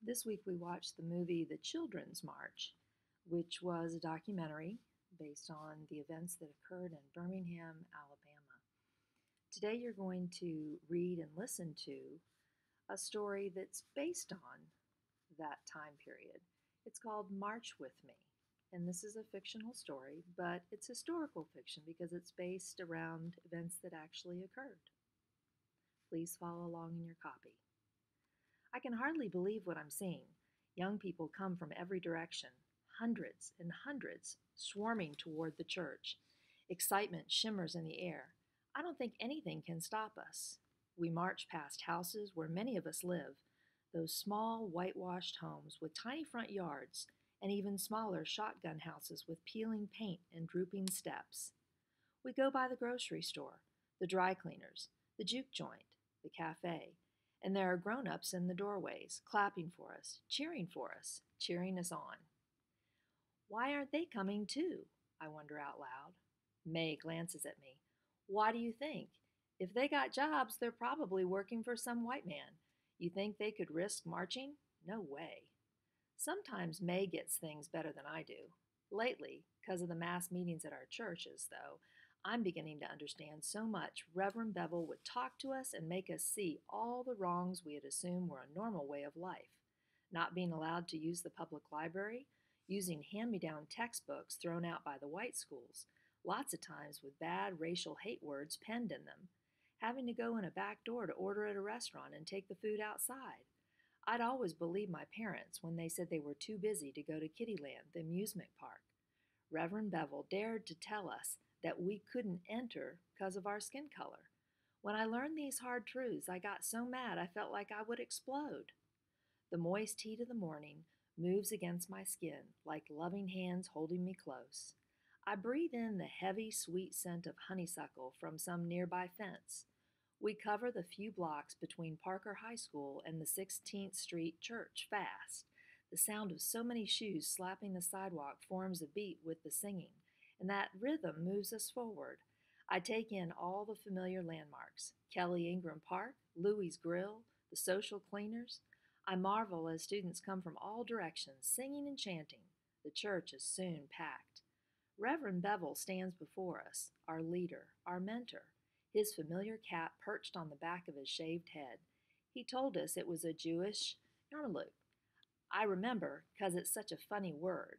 This week we watched the movie The Children's March, which was a documentary based on the events that occurred in Birmingham, Alabama. Today you're going to read and listen to a story that's based on that time period. It's called March with Me, and this is a fictional story, but it's historical fiction because it's based around events that actually occurred. Please follow along in your copy. I can hardly believe what I'm seeing. Young people come from every direction, hundreds and hundreds, swarming toward the church. Excitement shimmers in the air. I don't think anything can stop us. We march past houses where many of us live, those small, whitewashed homes with tiny front yards, and even smaller shotgun houses with peeling paint and drooping steps. We go by the grocery store, the dry cleaners, the juke joint, the cafe, and there are grown-ups in the doorways, clapping for us, cheering us on. Why aren't they coming too? I wonder out loud. May glances at me. Why do you think? If they got jobs, they're probably working for some white man. You think they could risk marching? No way. Sometimes May gets things better than I do. Lately, because of the mass meetings at our churches, though, I'm beginning to understand so much. Reverend Bevel would talk to us and make us see all the wrongs we had assumed were a normal way of life. Not being allowed to use the public library, using hand-me-down textbooks thrown out by the white schools, lots of times with bad racial hate words penned in them, having to go in a back door to order at a restaurant and take the food outside. I'd always believed my parents when they said they were too busy to go to Kittyland, the amusement park. Reverend Bevel dared to tell us that we couldn't enter because of our skin color. When I learned these hard truths, I got so mad I felt like I would explode. The moist heat of the morning moves against my skin like loving hands holding me close. I breathe in the heavy, sweet scent of honeysuckle from some nearby fence. We cover the few blocks between Parker High School and the 16th Street Church fast. The sound of so many shoes slapping the sidewalk forms a beat with the singing, and that rhythm moves us forward. I take in all the familiar landmarks: Kelly Ingram Park, Louie's Grill, the social cleaners. I marvel as students come from all directions, singing and chanting. The church is soon packed. Reverend Bevel stands before us, our leader, our mentor, his familiar cap perched on the back of his shaved head. He told us it was a Jewish yarmulke. I remember, 'cause it's such a funny word.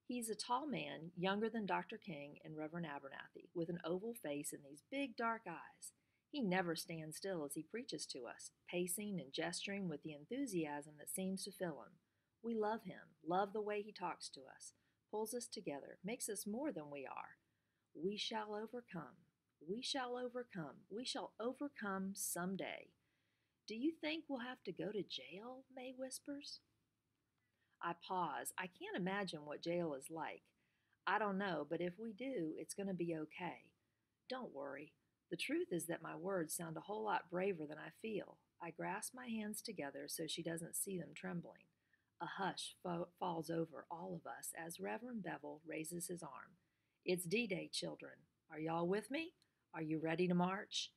He's a tall man, younger than Dr. King and Reverend Abernathy, with an oval face and these big dark eyes. He never stands still as he preaches to us, pacing and gesturing with the enthusiasm that seems to fill him. We love him, love the way he talks to us, pulls us together, makes us more than we are. We shall overcome. We shall overcome. We shall overcome someday. Do you think we'll have to go to jail? May whispers. I pause. I can't imagine what jail is like. I don't know, but if we do, it's going to be okay. Don't worry. The truth is that my words sound a whole lot braver than I feel. I grasp my hands together so she doesn't see them trembling. A hush falls over all of us as Reverend Bevel raises his arm. It's D-Day, children. Are y'all with me? Are you ready to march?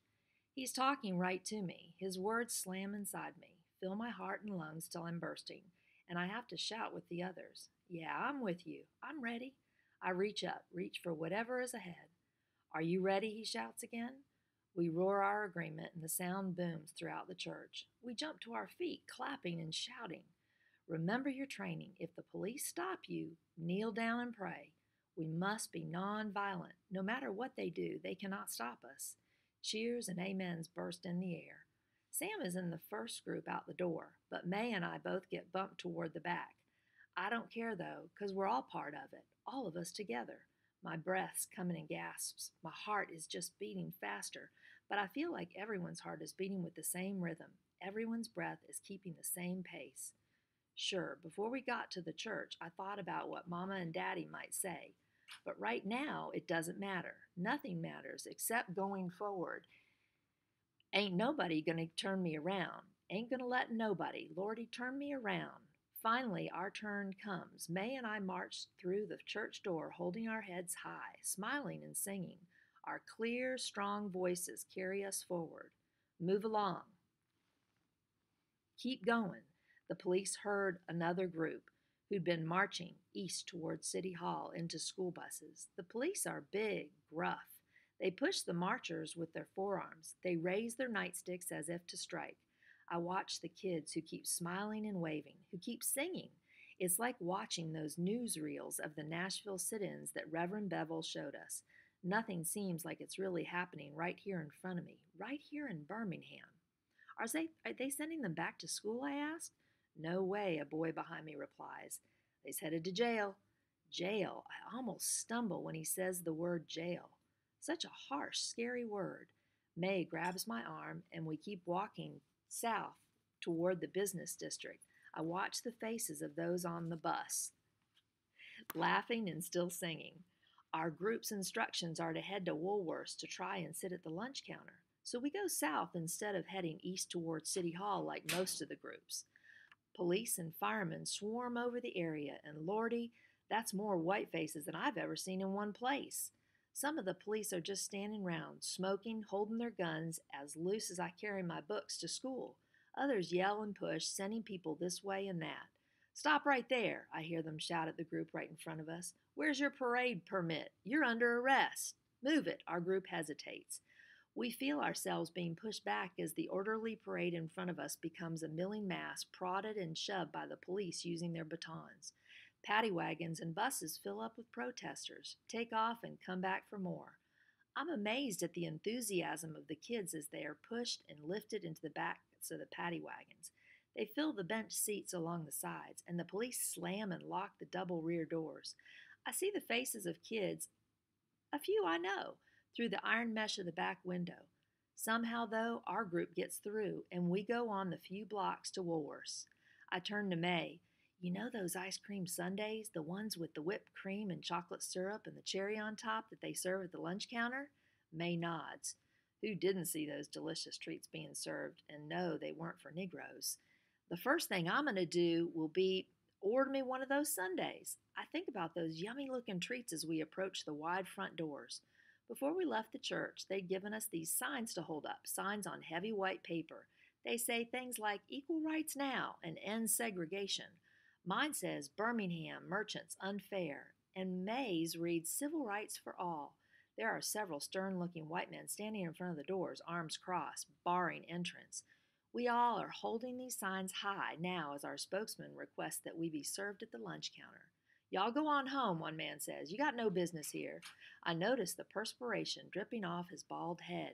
He's talking right to me. His words slam inside me, fill my heart and lungs till I'm bursting, and I have to shout with the others. Yeah, I'm with you. I'm ready. I reach up, reach for whatever is ahead. Are you ready? He shouts again. We roar our agreement, and the sound booms throughout the church. We jump to our feet, clapping and shouting. Remember your training. If the police stop you, kneel down and pray. We must be nonviolent. No matter what they do, they cannot stop us. Cheers and amens burst in the air. Sam is in the first group out the door, but May and I both get bumped toward the back. I don't care though, 'cause we're all part of it, all of us together. My breath's coming in gasps. My heart is just beating faster, but I feel like everyone's heart is beating with the same rhythm. Everyone's breath is keeping the same pace. Sure, before we got to the church, I thought about what Mama and Daddy might say. But right now, it doesn't matter. Nothing matters except going forward. Ain't nobody gonna turn me around. Ain't gonna let nobody. Lordy, turn me around. Finally, our turn comes. May and I march through the church door holding our heads high, smiling and singing. Our clear, strong voices carry us forward. Move along. Keep going. The police heard another group who'd been marching east toward City Hall into school buses. The police are big, gruff. They push the marchers with their forearms. They raise their nightsticks as if to strike. I watch the kids who keep smiling and waving, who keep singing. It's like watching those newsreels of the Nashville sit-ins that Reverend Bevel showed us. Nothing seems like it's really happening right here in front of me, right here in Birmingham. Are they sending them back to school? I asked. No way, a boy behind me replies. They's headed to jail. Jail. I almost stumble when he says the word jail. Such a harsh, scary word. May grabs my arm, and we keep walking south toward the business district. I watch the faces of those on the bus, laughing and still singing. Our group's instructions are to head to Woolworth's to try and sit at the lunch counter. So we go south instead of heading east toward City Hall like most of the groups. Police and firemen swarm over the area, and Lordy, that's more white faces than I've ever seen in one place. Some of the police are just standing round, smoking, holding their guns as loose as I carry my books to school. Others yell and push, sending people this way and that. Stop right there, I hear them shout at the group right in front of us. Where's your parade permit? You're under arrest. Move it, our group hesitates. We feel ourselves being pushed back as the orderly parade in front of us becomes a milling mass, prodded and shoved by the police using their batons. Paddy wagons and buses fill up with protesters, take off, and come back for more. I'm amazed at the enthusiasm of the kids as they are pushed and lifted into the backs of the paddy wagons. They fill the bench seats along the sides, and the police slam and lock the double rear doors. I see the faces of kids, a few I know, through the iron mesh of the back window. Somehow, though, our group gets through, and we go on the few blocks to Woolworth's. I turn to May. You know those ice cream sundaes, the ones with the whipped cream and chocolate syrup and the cherry on top that they serve at the lunch counter? May nods. Who didn't see those delicious treats being served? And no, they weren't for Negroes. The first thing I'm going to do will be order me one of those sundaes. I think about those yummy looking treats as we approach the wide front doors. Before we left the church, they'd given us these signs to hold up, signs on heavy white paper. They say things like equal rights now and end segregation. Mine says Birmingham Merchants Unfair, and May's reads Civil Rights for All. There are several stern-looking white men standing in front of the doors, arms crossed, barring entrance. We all are holding these signs high now as our spokesman requests that we be served at the lunch counter. Y'all go on home, one man says. You got no business here. I notice the perspiration dripping off his bald head.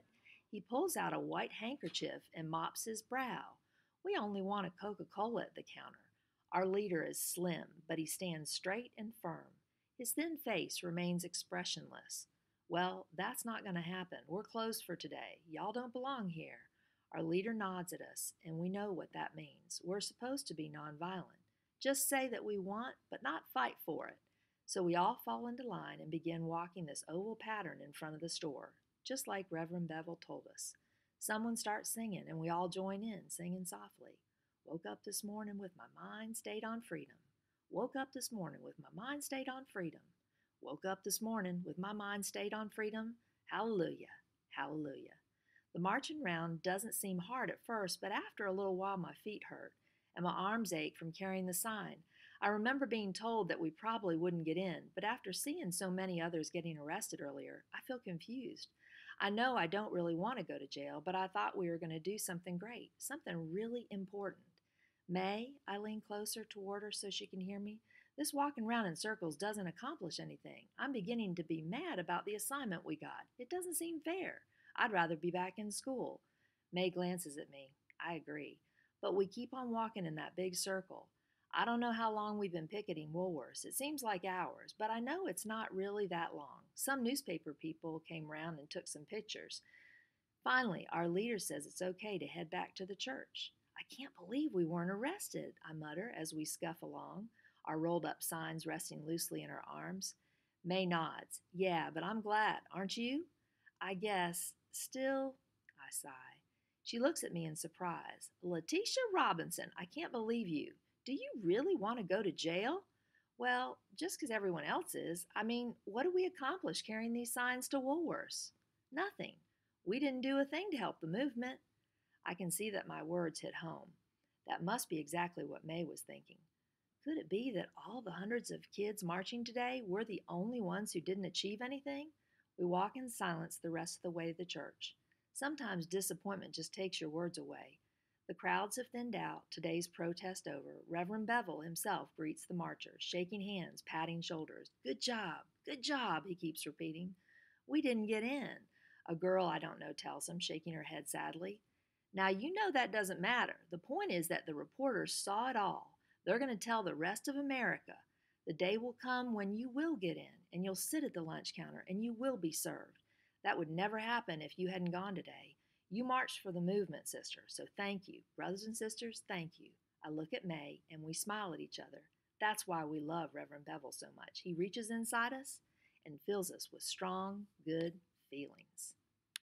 He pulls out a white handkerchief and mops his brow. We only want a Coca-Cola at the counter. Our leader is slim, but he stands straight and firm. His thin face remains expressionless. Well, that's not going to happen. We're closed for today. Y'all don't belong here. Our leader nods at us, and we know what that means. We're supposed to be nonviolent. Just say that we want, but not fight for it. So we all fall into line and begin walking this oval pattern in front of the store, just like Reverend Bevel told us. Someone starts singing, and we all join in, singing softly. Woke up this morning with my mind stayed on freedom. Woke up this morning with my mind stayed on freedom. Woke up this morning with my mind stayed on freedom. Hallelujah, hallelujah. The marching round doesn't seem hard at first, but after a little while my feet hurt, and my arms ache from carrying the sign. I remember being told that we probably wouldn't get in, but after seeing so many others getting arrested earlier, I feel confused. I know I don't really want to go to jail, but I thought we were going to do something great, something really important. May, I lean closer toward her so she can hear me. This walking around in circles doesn't accomplish anything. I'm beginning to be mad about the assignment we got. It doesn't seem fair. I'd rather be back in school. May glances at me. I agree. But we keep on walking in that big circle. I don't know how long we've been picketing Woolworth's. It seems like hours, but I know it's not really that long. Some newspaper people came round and took some pictures. Finally, our leader says it's okay to head back to the church. I can't believe we weren't arrested, I mutter as we scuff along, our rolled up signs resting loosely in our arms. May nods. Yeah, but I'm glad, aren't you? I guess. Still, I sigh. She looks at me in surprise. Letitia Robinson, I can't believe you. Do you really want to go to jail? Well, just because everyone else is. I mean, what do we accomplish carrying these signs to Woolworth's? Nothing. We didn't do a thing to help the movement. I can see that my words hit home. That must be exactly what May was thinking. Could it be that all the hundreds of kids marching today were the only ones who didn't achieve anything? We walk in silence the rest of the way to the church. Sometimes disappointment just takes your words away. The crowds have thinned out, today's protest over. Reverend Bevel himself greets the marchers, shaking hands, patting shoulders. Good job, he keeps repeating. We didn't get in, a girl I don't know tells him, shaking her head sadly. Now, you know that doesn't matter. The point is that the reporters saw it all. They're going to tell the rest of America. The day will come when you will get in, and you'll sit at the lunch counter, and you will be served. That would never happen if you hadn't gone today. You marched for the movement, sister, so thank you. Brothers and sisters, thank you. I look at May, and we smile at each other. That's why we love Reverend Bevel so much. He reaches inside us and fills us with strong, good feelings.